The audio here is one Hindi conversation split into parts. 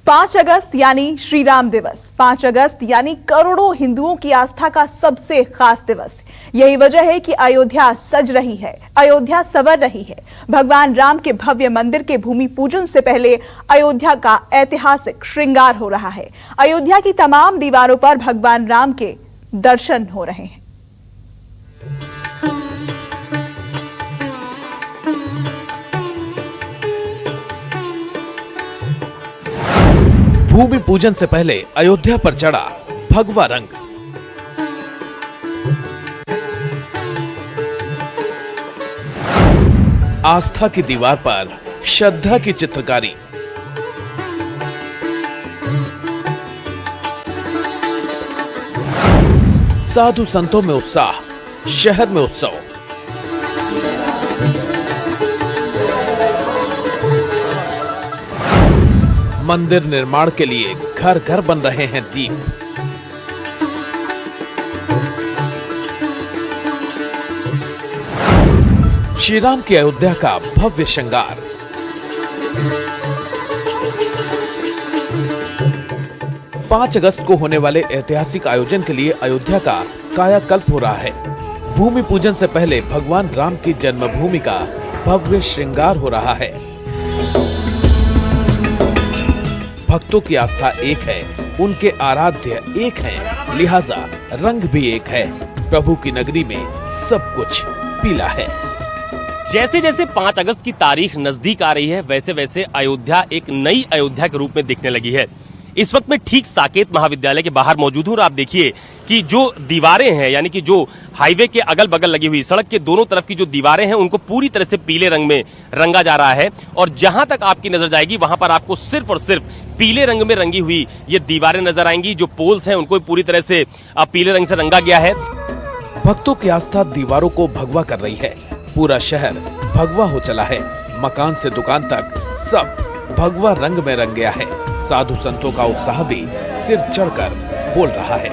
5 अगस्त यानी श्री राम दिवस। 5 अगस्त यानी करोड़ों हिंदुओं की आस्था का सबसे खास दिवस। यही वजह है कि अयोध्या सज रही है, अयोध्या संवर रही है। भगवान राम के भव्य मंदिर के भूमि पूजन से पहले अयोध्या का ऐतिहासिक श्रृंगार हो रहा है। अयोध्या की तमाम दीवारों पर भगवान राम के दर्शन हो रहे हैं। भूमि पूजन से पहले अयोध्या पर चढ़ा भगवा रंग। आस्था की दीवार पर श्रद्धा की चित्रकारी। साधु संतों में उत्साह, शहर में उत्सव। मंदिर निर्माण के लिए घर घर बन रहे हैं दीप। श्री राम की अयोध्या का भव्य श्रृंगार। पांच अगस्त को होने वाले ऐतिहासिक आयोजन के लिए अयोध्या का कायाकल्प हो रहा है। भूमि पूजन से पहले भगवान राम की जन्मभूमि का भव्य श्रृंगार हो रहा है। भक्तों की आस्था एक है, उनके आराध्य एक हैं, लिहाजा रंग भी एक है। प्रभु की नगरी में सब कुछ पीला है। जैसे जैसे 5 अगस्त की तारीख नजदीक आ रही है, वैसे वैसे अयोध्या एक नई अयोध्या के रूप में दिखने लगी है। इस वक्त मैं ठीक साकेत महाविद्यालय के बाहर मौजूद हूँ और आप देखिए कि जो दीवारें हैं, यानी कि जो हाईवे के अगल बगल लगी हुई सड़क के दोनों तरफ की जो दीवारें हैं, उनको पूरी तरह से पीले रंग में रंगा जा रहा है। और जहां तक आपकी नजर जाएगी वहां पर आपको सिर्फ और सिर्फ पीले रंग में रंगी हुई ये दीवारें नजर आएंगी। जो पोल्स हैं उनको पूरी तरह से पीले रंग से रंगा गया है। भक्तों की आस्था दीवारों को भगवा कर रही है। पूरा शहर भगवा हो चला है। मकान से दुकान तक सब भगवा रंग में रंग गया है। साधु संतों का उत्साह भी सिर चढ़कर बोल रहा है।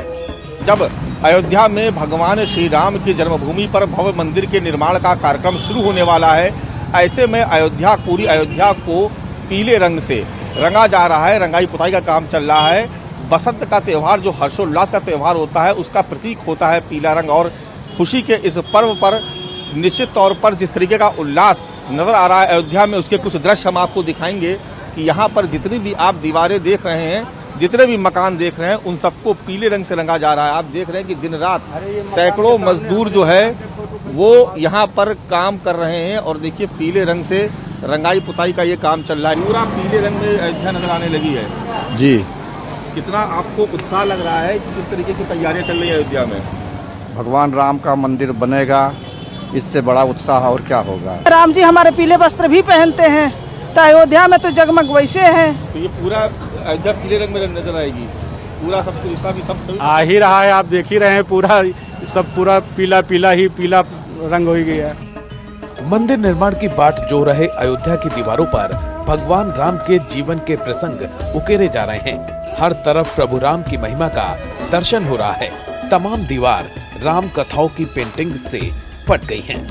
जब अयोध्या में भगवान श्री राम की जन्मभूमि पर भव्य मंदिर के निर्माण का कार्यक्रम शुरू होने वाला है, ऐसे में पूरी अयोध्या को पीले रंग से रंगा जा रहा है। रंगाई पुताई का काम चल रहा है। बसंत का त्योहार, जो हर्षोल्लास का त्योहार होता है, उसका प्रतीक होता है पीला रंग। और खुशी के इस पर्व पर निश्चित तौर पर जिस तरीके का उल्लास नजर आ रहा है अयोध्या में, उसके कुछ दृश्य हम आपको दिखाएंगे कि यहाँ पर जितनी भी आप दीवारें देख रहे हैं, जितने भी मकान देख रहे हैं, उन सबको पीले रंग से रंगा जा रहा है। आप देख रहे हैं कि दिन रात सैकड़ों मजदूर जो है वो यहाँ पर काम कर रहे हैं। और देखिए पीले रंग से रंगाई पुताई का ये काम चल रहा है। पूरा पीले रंग में अयोध्या नजर आने लगी है जी। कितना आपको उत्साह लग रहा है कि किस तरीके की तैयारियां चल रही है अयोध्या में? भगवान राम का मंदिर बनेगा, इससे बड़ा उत्साह और क्या होगा। राम जी हमारे पीले वस्त्र भी पहनते हैं, तो अयोध्या में तो जगमग वैसे है। तो ये पूरा अयोध्या पीले रंग में नजर आएगी। पूरा सब इसका भी सब आ ही रहा है, आप देख ही रहे हैं। पूरा पीला पीला ही पीला रंग हो गया है। मंदिर निर्माण की बाट जो रहे अयोध्या की दीवारों पर भगवान राम के जीवन के प्रसंग उकेरे जा रहे हैं। हर तरफ प्रभु राम की महिमा का दर्शन हो रहा है। तमाम दीवार राम कथाओं की पेंटिंग से पट गई हैं।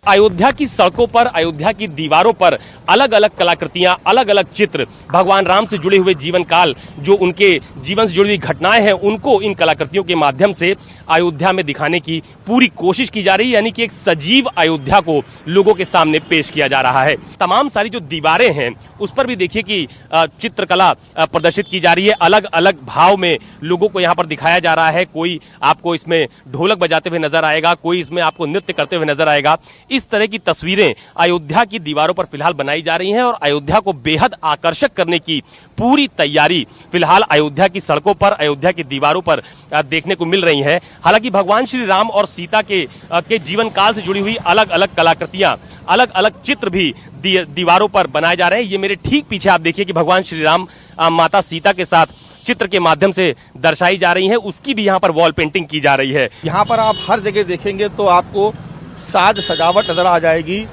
अयोध्या की सड़कों पर, अयोध्या की दीवारों पर अलग अलग कलाकृतियां, अलग अलग चित्र, भगवान राम से जुड़े हुए जीवन काल, जो उनके जीवन से जुड़ी हुई घटनाएं हैं, उनको इन कलाकृतियों के माध्यम से अयोध्या में दिखाने की पूरी कोशिश की जा रही है। यानी कि एक सजीव अयोध्या को लोगों के सामने पेश किया जा रहा है। तमाम सारी जो दीवारें हैं उस पर भी देखिए कि चित्रकला प्रदर्शित की जा रही है। अलग अलग भाव में लोगों को यहाँ पर दिखाया जा रहा है। कोई आपको इसमें ढोलक बजाते हुए नजर आएगा, कोई इसमें आपको नृत्य करते हुए नजर आएगा। इस तरह की तस्वीरें अयोध्या की दीवारों पर फिलहाल बनाई जा रही हैं और अयोध्या को बेहद आकर्षक करने की पूरी तैयारी फिलहाल अयोध्या की सड़कों पर, अयोध्या की दीवारों पर देखने को मिल रही है। हालांकि भगवान श्री राम और सीता के जीवन काल से जुड़ी हुई अलग अलग कलाकृतियां, अलग अलग चित्र भी दीवारों पर बनाए जा रहे हैं। ये मेरे ठीक पीछे आप देखिए कि भगवान श्री राम माता सीता के साथ चित्र के माध्यम से दर्शाई जा रही है। उसकी भी यहाँ पर वॉल पेंटिंग की जा रही है। यहाँ पर आप हर जगह देखेंगे तो आपको साज सजावट नजर आ जाएगी।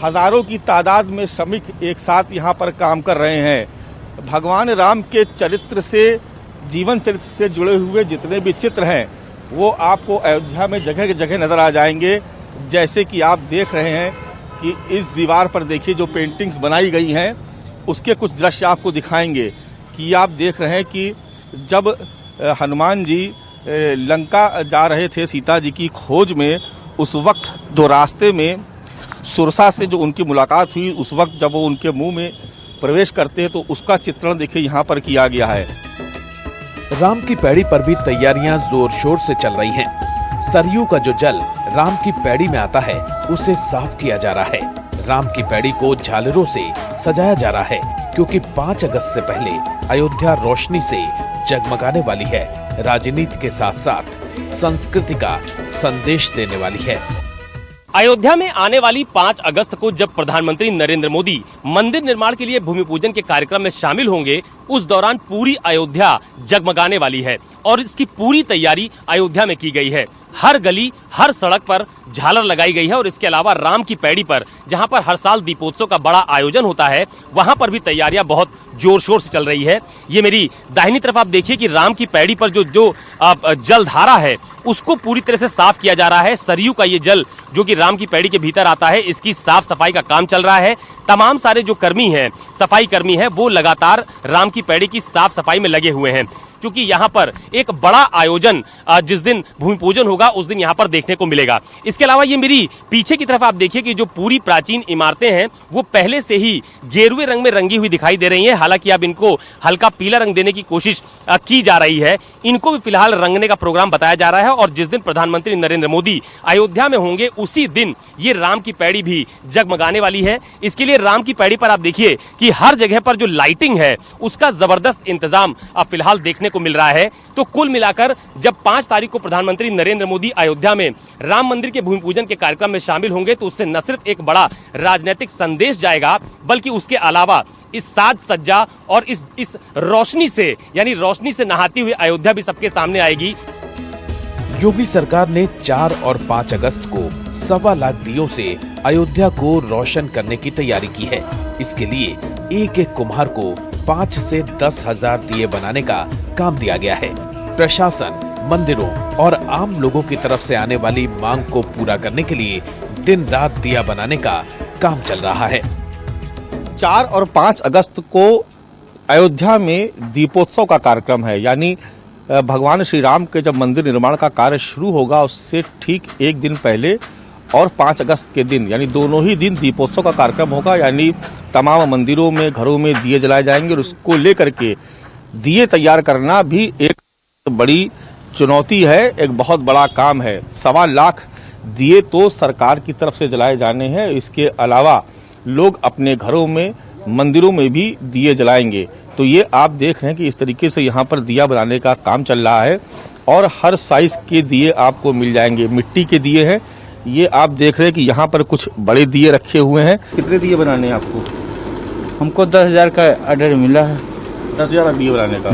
हजारों की तादाद में श्रमिक एक साथ यहाँ पर काम कर रहे हैं। भगवान राम के चरित्र से, जीवन चरित्र से जुड़े हुए जितने भी चित्र हैं वो आपको अयोध्या में जगह जगह नजर आ जाएंगे। जैसे कि आप देख रहे हैं कि इस दीवार पर देखिए जो पेंटिंग्स बनाई गई हैं, उसके कुछ दृश्य आपको दिखाएंगे कि आप देख रहे हैं कि जब हनुमान जी लंका जा रहे थे सीता जी की खोज में, उस वक्त जो रास्ते में सुरसा से जो उनकी मुलाकात हुई, उस वक्त जब वो उनके मुंह में प्रवेश करते हैं तो उसका चित्रण देखिए यहाँ पर किया गया है। राम की पैड़ी पर भी तैयारियां जोर शोर से चल रही हैं। सरयू का जो जल राम की पैड़ी में आता है उसे साफ किया जा रहा है। राम की पैड़ी को झालरों से सजाया जा रहा है क्योंकि 5 अगस्त से पहले अयोध्या रोशनी से जगमगाने वाली है। राजनीति के साथ साथ संस्कृति का संदेश देने वाली है। अयोध्या में आने वाली 5 अगस्त को जब प्रधानमंत्री नरेंद्र मोदी मंदिर निर्माण के लिए भूमि पूजन के कार्यक्रम में शामिल होंगे, उस दौरान पूरी अयोध्या जगमगाने वाली है और इसकी पूरी तैयारी अयोध्या में की गई है। हर गली, हर सड़क पर झालर लगाई गई है और इसके अलावा राम की पैड़ी पर, जहां पर हर साल दीपोत्सव का बड़ा आयोजन होता है, वहां पर भी तैयारियां बहुत जोर शोर से चल रही है। ये मेरी दाहिनी तरफ आप देखिए कि राम की पैड़ी पर जो जल धारा है उसको पूरी तरह से साफ किया जा रहा है। सरयू का ये जल जो कि राम की पैड़ी के भीतर आता है, इसकी साफ सफाई का काम चल रहा है। तमाम सारे जो कर्मी हैं, सफाई कर्मी हैं, वो लगातार राम की पैड़ी की साफ सफाई में लगे हुए हैं, क्योंकि यहाँ पर एक बड़ा आयोजन जिस दिन भूमि पूजन होगा उस दिन यहाँ पर देखने को मिलेगा। इसके अलावा ये मेरी पीछे की तरफ आप देखिए कि जो पूरी प्राचीन इमारतें हैं वो पहले से ही गेरुए रंग में रंगी हुई दिखाई दे रही हैं। हालांकि अब इनको हल्का पीला रंग देने की कोशिश की जा रही है। इनको भी फिलहाल रंगने का प्रोग्राम बताया जा रहा है और जिस दिन प्रधानमंत्री नरेंद्र मोदी अयोध्या में होंगे उसी दिन ये राम की पैड़ी भी जगमगाने वाली है। इसके लिए राम की पैड़ी पर आप देखिए कि हर जगह पर जो लाइटिंग है उसका जबरदस्त इंतजाम अब फिलहाल देखने को मिल रहा है। तो कुल मिलाकर जब 5 तारीख को प्रधानमंत्री नरेंद्र मोदी अयोध्या में राम मंदिर के भूमि पूजन के कार्यक्रम में शामिल होंगे तो उससे न सिर्फ एक बड़ा राजनीतिक संदेश जाएगा, बल्कि उसके अलावा इस साज सज्जा और इस रोशनी से, यानी रोशनी से नहाती हुई अयोध्या भी सबके सामने आएगी। योगी सरकार ने 4 और 5 अगस्त को 1.25 लाख दियों से अयोध्या को रोशन करने की तैयारी की है। इसके लिए एक कुम्हार को 5 से 10 हजार दिए बनाने का काम दिया गया है। प्रशासन, मंदिरों और आम लोगों की तरफ से आने वाली मांग को पूरा करने के लिए दिन रात दिया बनाने का काम चल रहा है। 4 और 5 अगस्त को अयोध्या में दीपोत्सव का कार्यक्रम है, यानी भगवान श्री राम के जब मंदिर निर्माण का कार्य शुरू होगा उससे ठीक एक दिन पहले और 5 अगस्त के दिन, यानी दोनों ही दिन दीपोत्सव का कार्यक्रम होगा। यानी तमाम मंदिरों में, घरों में दिए जलाए जाएंगे और उसको लेकर के दिए तैयार करना भी एक बड़ी चुनौती है, एक बहुत बड़ा काम है। 1.25 लाख दिए तो सरकार की तरफ से जलाए जाने हैं। इसके अलावा लोग अपने घरों में, मंदिरों में भी दिए जलाएंगे। तो ये आप देख रहे हैं कि इस तरीके से यहाँ पर दिया बनाने का काम चल रहा है और हर साइज के दिए आपको मिल जाएंगे। मिट्टी के दिए हैं, ये आप देख रहे हैं कि यहाँ पर कुछ बड़े दिए रखे हुए हैं। कितने दिए बनाने हैं आपको? हमको 10,000 का ऑर्डर मिला है। 10,000 दिए बनाने का।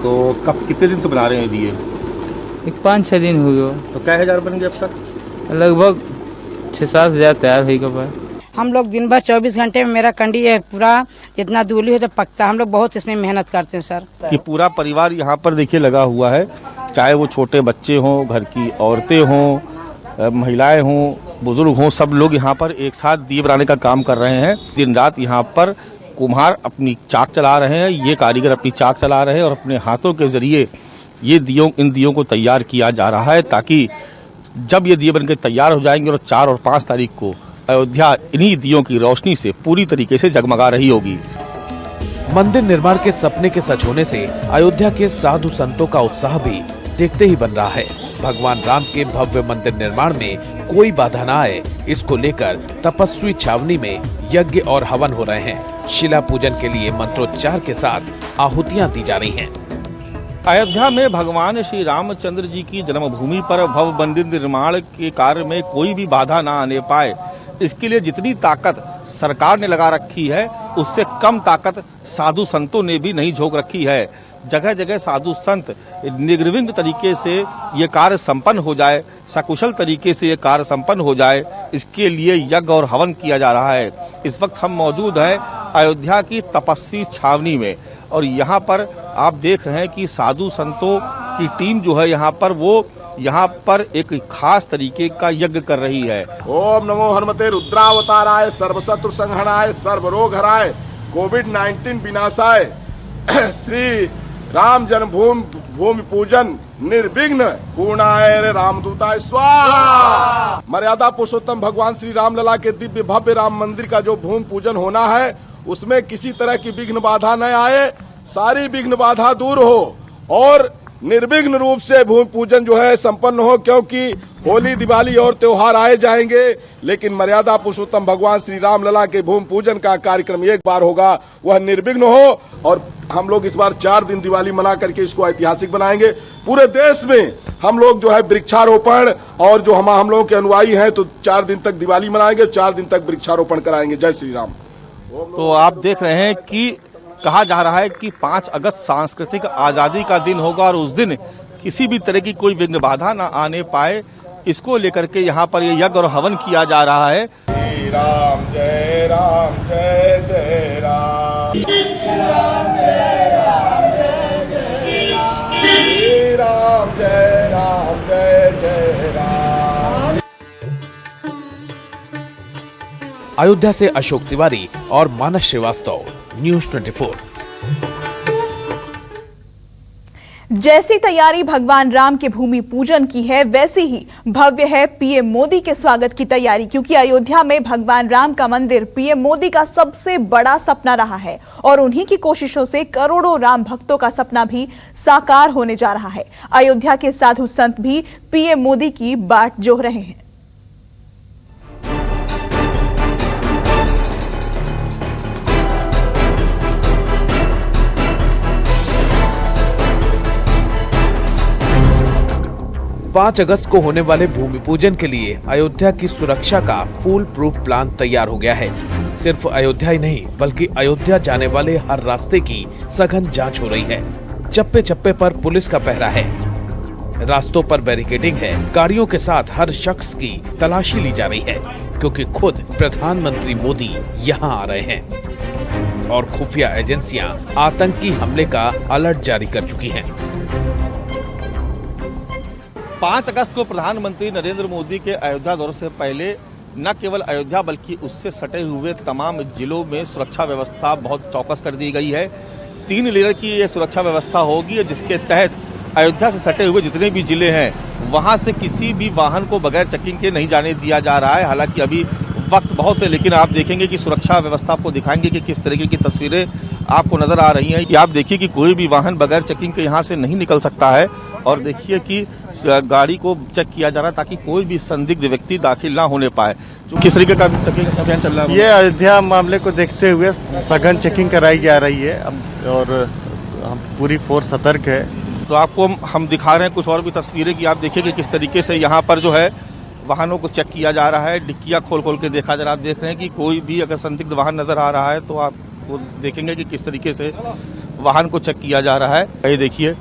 तो कब, कितने दिन से बना रहे हैं दिए? 5-6 दिन हो गए। तो क्या हजार बन गए अब तक? लगभग 6-7 हजार तैयार हो। हम लोग दिन भर 24 घंटे में मेरा कंडी है पूरा, जितना दूली हो तो पकता। हम लोग बहुत इसमें मेहनत करते हैं सर। कि पूरा परिवार यहाँ पर देखिए लगा हुआ है, चाहे वो छोटे बच्चे हों, घर की औरतें हों, महिलाएं हों, बुजुर्ग हों, सब लोग यहाँ पर एक साथ दिए बनाने का काम कर रहे हैं। दिन रात यहाँ पर कुम्हार अपनी चाक चला रहे हैं, ये कारीगर अपनी चाक चला रहे हैं और अपने हाथों के जरिए ये इन दियों को तैयार किया जा रहा है, ताकि जब ये दिए बनकर तैयार हो जाएंगे और 4 और 5 तारीख को अयोध्या इन्हीं दियों की रोशनी से पूरी तरीके से जगमगा रही होगी। मंदिर निर्माण के सपने के सच होने से अयोध्या के साधु संतों का उत्साह भी देखते ही बन रहा है। भगवान राम के भव्य मंदिर निर्माण में कोई बाधा न आए, इसको लेकर तपस्वी छावनी में यज्ञ और हवन हो रहे हैं। शिला पूजन के लिए मंत्रोच्चार के साथ आहुतियां दी जा रही हैं। अयोध्या में भगवान श्री रामचंद्र जी की जन्मभूमि पर भव्य मंदिर निर्माण के कार्य में कोई भी बाधा न आने पाए, इसके लिए जितनी ताकत सरकार ने लगा रखी है उससे कम ताकत साधु संतों ने भी नहीं झोंक रखी है। जगह जगह साधु संत निर्विघ्न तरीके से ये कार्य संपन्न हो जाए, सकुशल तरीके से ये कार्य संपन्न हो जाए, इसके लिए यज्ञ और हवन किया जा रहा है। इस वक्त हम मौजूद हैं अयोध्या की तपस्वी छावनी में और यहाँ पर आप देख रहे हैं कि साधु संतों की टीम जो है यहाँ पर एक खास तरीके का यज्ञ कर रही है। ओम नमो हनुमते रुद्रावताराय सर्वशत्रु संहरणाय सर्वरोग हराय कोविड-19 विनाशाय श्री राम जन्मभूमि पूजन निर्विघ्न पूर्णाय रामदूताय स्वाहा। मर्यादा पुरुषोत्तम भगवान श्री राम लला के दिव्य भव्य राम मंदिर का जो भूमि पूजन होना है उसमें किसी तरह की विघ्न बाधा न आए, सारी विघ्न बाधा दूर हो और निर्विघ्न रूप से भूमि पूजन जो है संपन्न हो, क्योंकि होली, दिवाली और त्योहार आए जाएंगे, लेकिन मर्यादा पुरुषोत्तम भगवान श्री राम लला के भूमि पूजन का कार्यक्रम एक बार होगा, वह निर्विघ्न हो। और हम लोग इस बार 4 दिन दिवाली मना करके इसको ऐतिहासिक बनाएंगे। पूरे देश में हम लोग जो है वृक्षारोपण और जो हम लोगों के अनुयायी हैं तो 4 दिन तक दिवाली मनाएंगे, 4 दिन तक वृक्षारोपण कराएंगे। जय श्री राम। तो आप देख रहे हैं कि कहा जा रहा है कि 5 अगस्त सांस्कृतिक आजादी का दिन होगा और उस दिन किसी भी तरह की कोई विघ्न बाधा न आने पाए, इसको लेकर के यहाँ पर ये यज्ञ और हवन किया जा रहा है। श्री राम जय राम जय जय राम, श्री राम जय राम जय जय राम, श्री राम जय राम जय जय राम। अयोध्या से अशोक तिवारी और मानस श्रीवास्तव, न्यूज़ 24। जैसी तैयारी भगवान राम के भूमि पूजन की है, वैसी ही भव्य है पीएम मोदी के स्वागत की तैयारी, क्योंकि अयोध्या में भगवान राम का मंदिर पीएम मोदी का सबसे बड़ा सपना रहा है और उन्हीं की कोशिशों से करोड़ों राम भक्तों का सपना भी साकार होने जा रहा है। अयोध्या के साधु संत भी पीएम मोदी की बाट जोह रहे हैं। पाँच अगस्त को होने वाले भूमि पूजन के लिए अयोध्या की सुरक्षा का फुल प्रूफ प्लान तैयार हो गया है। सिर्फ अयोध्या ही नहीं बल्कि अयोध्या जाने वाले हर रास्ते की सघन जांच हो रही है। चप्पे चप्पे पर पुलिस का पहरा है, रास्तों पर बैरिकेडिंग है, गाड़ियों के साथ हर शख्स की तलाशी ली जा रही है, क्योंकि खुद प्रधानमंत्री मोदी यहाँ आ रहे हैं और खुफिया एजेंसियां आतंकी हमले का अलर्ट जारी कर चुकी हैं। 5 अगस्त को प्रधानमंत्री नरेंद्र मोदी के अयोध्या दौरे से पहले न केवल अयोध्या बल्कि उससे सटे हुए तमाम जिलों में सुरक्षा व्यवस्था बहुत चौकस कर दी गई है। 3 लेयर की ये सुरक्षा व्यवस्था होगी, जिसके तहत अयोध्या से सटे हुए जितने भी जिले हैं वहां से किसी भी वाहन को बगैर चेकिंग के नहीं जाने दिया जा रहा है। हालांकि अभी वक्त बहुत है, लेकिन आप देखेंगे कि सुरक्षा व्यवस्था आपको दिखाएंगे कि किस तरीके की तस्वीरें आपको नजर आ रही हैं। कि आप देखिए कि कोई भी वाहन बगैर चेकिंग के यहाँ से नहीं निकल सकता है और देखिए कि गाड़ी को चेक किया जा रहा है ताकि कोई भी संदिग्ध व्यक्ति दाखिल ना होने पाए। जो किस तरीके का चेकिंग अभियान चल रहा है? ये अयोध्या मामले को देखते हुए सघन चेकिंग कराई जा रही है और हम पूरी फोर्स सतर्क है। तो आपको हम दिखा रहे हैं कुछ और भी तस्वीरें कि आप देखिए कि किस तरीके से यहाँ पर जो है वाहनों को चेक किया जा रहा है, डिक्कियाँ खोल खोल के देखा जा रहा है। आप देख रहे हैं कि कोई भी अगर संदिग्ध वाहन नजर आ रहा है तो आप वो देखेंगे कि किस तरीके से वाहन को चेक किया जा रहा है। ये देखिए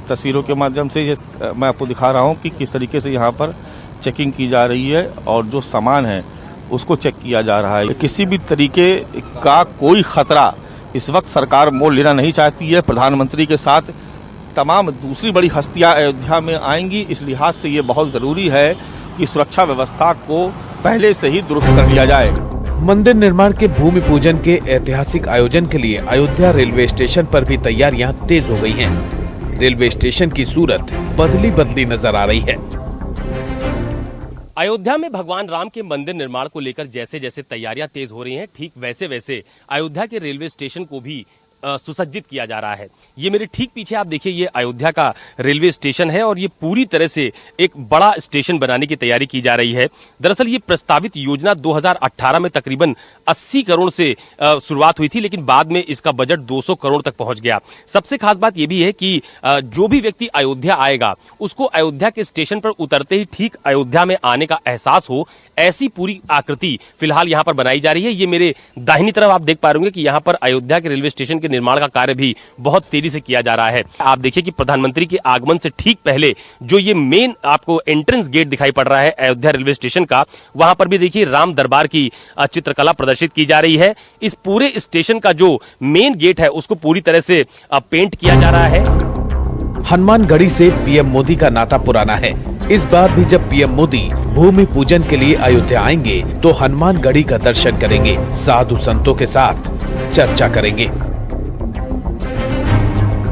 तस्वीरों के माध्यम से ये मैं आपको दिखा रहा हूँ कि किस तरीके से यहाँ पर चेकिंग की जा रही है और जो सामान है उसको चेक किया जा रहा है। किसी भी तरीके का कोई खतरा इस वक्त सरकार मोल लेना नहीं चाहती है। प्रधानमंत्री के साथ तमाम दूसरी बड़ी हस्तियां अयोध्या में आएंगी, इस लिहाज से ये बहुत जरूरी है कि सुरक्षा व्यवस्था को पहले से ही दुरुस्त कर लिया जाए। मंदिर निर्माण के भूमि पूजन के ऐतिहासिक आयोजन के लिए अयोध्या रेलवे स्टेशन पर भी तैयारियां तेज हो गई हैं। रेलवे स्टेशन की सूरत बदली बदली नजर आ रही है। अयोध्या में भगवान राम के मंदिर निर्माण को लेकर जैसे जैसे तैयारियां तेज हो रही हैं, ठीक वैसे वैसे अयोध्या के रेलवे स्टेशन को भी सुसज्जित किया जा रहा है। ये मेरे ठीक पीछे आप देखिए, ये अयोध्या का रेलवे स्टेशन है और ये पूरी तरह से एक बड़ा स्टेशन बनाने की तैयारी की जा रही है। दरअसल ये प्रस्तावित योजना 2018 में तकरीबन 80 करोड़ से शुरुआत हुई थी, लेकिन बाद में इसका बजट 200 करोड़ तक पहुंच गया। सबसे खास बात यह भी है कि जो भी व्यक्ति अयोध्या आएगा उसको अयोध्या के स्टेशन पर उतरते ही ठीक अयोध्या में आने का एहसास हो, ऐसी पूरी आकृति फिलहाल यहाँ पर बनाई जा रही है। ये मेरे दाहिनी तरफ आप देख पा रहे होंगे कि यहाँ पर अयोध्या के रेलवे स्टेशन के निर्माण का कार्य भी बहुत तेजी से किया जा रहा है। आप देखिए कि प्रधानमंत्री के आगमन से ठीक पहले जो ये मेन आपको एंट्रेंस गेट दिखाई पड़ रहा है अयोध्या रेलवे स्टेशन का, वहां पर भी देखिए राम दरबार की चित्रकला प्रदर्शित की जा रही है। इस पूरे स्टेशन का जो मेन गेट है उसको पूरी तरह से पेंट किया जा रहा है। हनुमानगढ़ी से पीएम मोदी का नाता पुराना है। इस बार भी जब पीएम मोदी भूमि पूजन के लिए अयोध्या आएंगे तो हनुमानगढ़ी का दर्शन करेंगे, साधु संतों के साथ चर्चा करेंगे।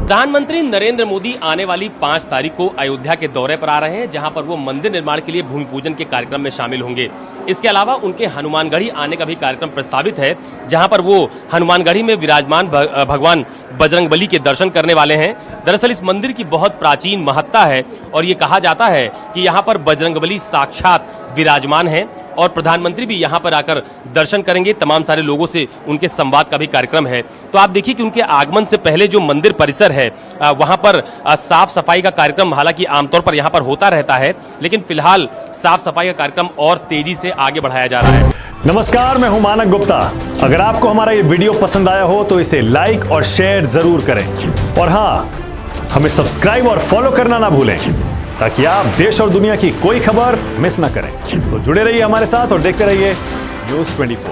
प्रधानमंत्री नरेंद्र मोदी आने वाली 5 तारीख को अयोध्या के दौरे पर आ रहे हैं, जहां पर वो मंदिर निर्माण के लिए भूमि पूजन के कार्यक्रम में शामिल होंगे। इसके अलावा उनके हनुमानगढ़ी आने का भी कार्यक्रम प्रस्तावित है, जहां पर वो हनुमानगढ़ी में विराजमान भगवान बजरंगबली के दर्शन करने वाले हैं। दरअसल इस मंदिर की बहुत प्राचीन महत्ता है और ये कहा जाता है कि यहाँ पर बजरंगबली साक्षात विराजमान हैं और प्रधानमंत्री भी यहाँ पर आकर दर्शन करेंगे। तमाम सारे लोगों से उनके संवाद का भी कार्यक्रम है। तो आप देखिए कि उनके आगमन से पहले जो मंदिर परिसर है वहाँ पर साफ सफाई का कार्यक्रम हालांकि आमतौर पर यहाँ पर होता रहता है, लेकिन फिलहाल साफ सफाई का कार्यक्रम और तेजी से आगे बढ़ाया जा रहा है। नमस्कार, मैं हूं मानक गुप्ता। अगर आपको हमारा ये वीडियो पसंद आया हो तो इसे लाइक और शेयर जरूर करें और हाँ, हमें सब्सक्राइब और फॉलो करना ना भूलें ताकि आप देश और दुनिया की कोई खबर मिस ना करें। तो जुड़े रहिए हमारे साथ और देखते रहिए न्यूज़ 24।